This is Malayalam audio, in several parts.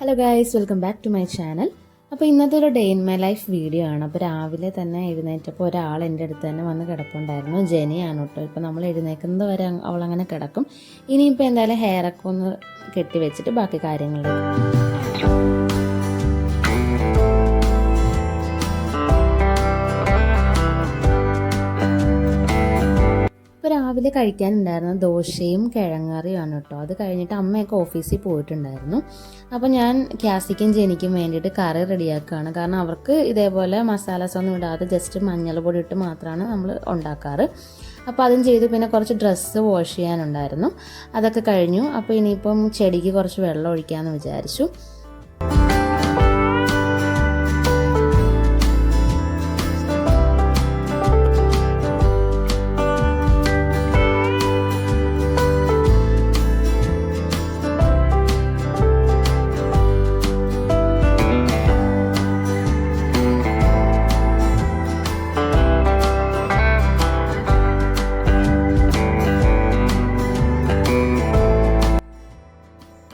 Hello guys, welcome back to my channel. അപ്പോൾ ഇന്നത്തെ ഒരു day in my life video ആണ്. അപ്പോൾ രാവിലെ തന്നെ എഴുന്നേറ്റപ്പോൾ ഒരാൾ എൻ്റെ അടുത്ത് തന്നെ വന്ന് കിടപ്പുണ്ടായിരുന്നു. ജെനിയാണ് കേട്ടോ. ഇപ്പോൾ നമ്മൾ എഴുന്നേക്കുന്നത് വരെ അവളങ്ങനെ കിടക്കും. ഇനിയിപ്പോൾ എന്തായാലും ഹെയറൊക്കെ ഒന്ന് കെട്ടി വെച്ചിട്ട് ബാക്കി കാര്യങ്ങളിലേക്ക്. ഇപ്പോൾ രാവിലെ കഴിക്കാനുണ്ടായിരുന്ന ദോശയും കിഴങ്ങറിയുമാണ് കേട്ടോ. അത് കഴിഞ്ഞിട്ട് അമ്മയൊക്കെ ഓഫീസിൽ പോയിട്ടുണ്ടായിരുന്നു. അപ്പോൾ ഞാൻ ക്യാസിക്കും ജെനിക്കും വേണ്ടിയിട്ട് കറി റെഡിയാക്കുകയാണ്. കാരണം അവർക്ക് ഇതേപോലെ മസാലാസ് ഒന്നും ഇടാതെ ജസ്റ്റ് മഞ്ഞൾ പൊടി ഇട്ട് മാത്രമാണ് നമ്മൾ ഉണ്ടാക്കാറ്. അപ്പോൾ അതും ചെയ്തു. പിന്നെ കുറച്ച് ഡ്രസ്സ് വാഷ് ചെയ്യാനുണ്ടായിരുന്നു, അതൊക്കെ കഴിഞ്ഞു. അപ്പോൾ ഇനിയിപ്പം ചെടിക്ക് കുറച്ച് വെള്ളം ഒഴിക്കാമെന്ന് വിചാരിച്ചു.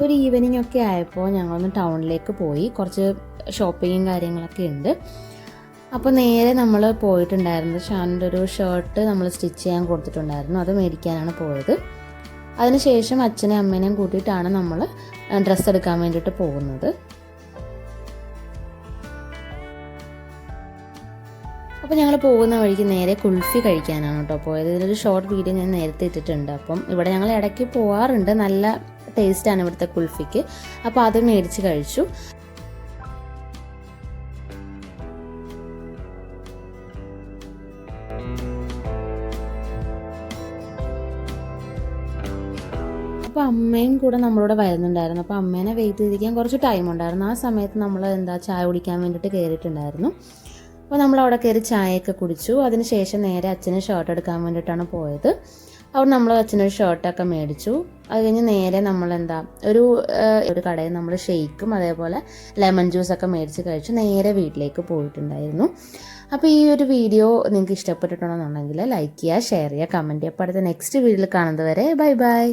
ഒരു ഈവനിങ് ഒക്കെ ആയപ്പോൾ ഞങ്ങളൊന്ന് ടൗണിലേക്ക് പോയി. കുറച്ച് ഷോപ്പിങ്ങും കാര്യങ്ങളൊക്കെ ഉണ്ട്. അപ്പോൾ നേരെ നമ്മൾ പോയിട്ടുണ്ടായിരുന്നത് ഷാനിൻ്റെ ഒരു ഷർട്ട് നമ്മൾ സ്റ്റിച്ച് ചെയ്യാൻ കൊടുത്തിട്ടുണ്ടായിരുന്നു, അത് മേടിക്കാനാണ് പോയത്. അതിനുശേഷം അച്ഛനെയും അമ്മേനെയും കൂട്ടിയിട്ടാണ് നമ്മൾ ഡ്രസ്സ് എടുക്കാൻ വേണ്ടിയിട്ട് പോകുന്നത്. അപ്പോൾ ഞങ്ങൾ പോകുന്ന വഴിക്ക് നേരെ കുൽഫി കഴിക്കാനാണ് കേട്ടോ പോയത്. ഇതിലൊരു ഷോർട്ട് വീഡിയോ ഞാൻ നേരത്തെ ഇട്ടിട്ടുണ്ട്. അപ്പം ഇവിടെ ഞങ്ങൾ ഇടയ്ക്ക് പോകാറുണ്ട്. നല്ല ടേസ്റ്റാണ് ഇവിടുത്തെ കുൽഫിക്ക്. അപ്പോൾ അത് മേടിച്ച് കഴിച്ചു. അപ്പോൾ അമ്മയും കൂടെ നമ്മളോട് വരുന്നുണ്ടായിരുന്നു. അപ്പോൾ അമ്മേനെ വെയിറ്റ് ചെയ്തിരിക്കാൻ കുറച്ച് ടൈം ഉണ്ടായിരുന്നു. ആ സമയത്ത് നമ്മൾ ചായ കുടിക്കാൻ വേണ്ടിയിട്ട് കയറിയിട്ടുണ്ടായിരുന്നു. അപ്പോൾ നമ്മളവിടെ കയറി ചായയൊക്കെ കുടിച്ചു. അതിനുശേഷം നേരെ അച്ഛന് ഷർട്ട് എടുക്കാൻ വേണ്ടിയിട്ടാണ് പോയത്. അവിടെ നമ്മൾ അച്ഛനൊരു ഷർട്ടൊക്കെ മേടിച്ചു. അത് കഴിഞ്ഞ് നേരെ നമ്മൾ ഒരു കടയിൽ നമ്മൾ ഷെയ്ക്കും അതേപോലെ ലെമൺ ജ്യൂസൊക്കെ മേടിച്ച് കഴിച്ചു നേരെ വീട്ടിലേക്ക് പോയിട്ടുണ്ടായിരുന്നു. അപ്പോൾ ഈ ഒരു വീഡിയോ നിങ്ങൾക്ക് ഇഷ്ടപ്പെട്ടിട്ടുണ്ടെന്നുണ്ടെങ്കിൽ ലൈക്ക് ചെയ്യുക, ഷെയർ ചെയ്യുക, കമൻറ്റ് ചെയ്യുക. അപ്പോൾ അടുത്ത നെക്സ്റ്റ് വീഡിയോയിൽ കാണുന്നത് വരെ ബൈ ബൈ.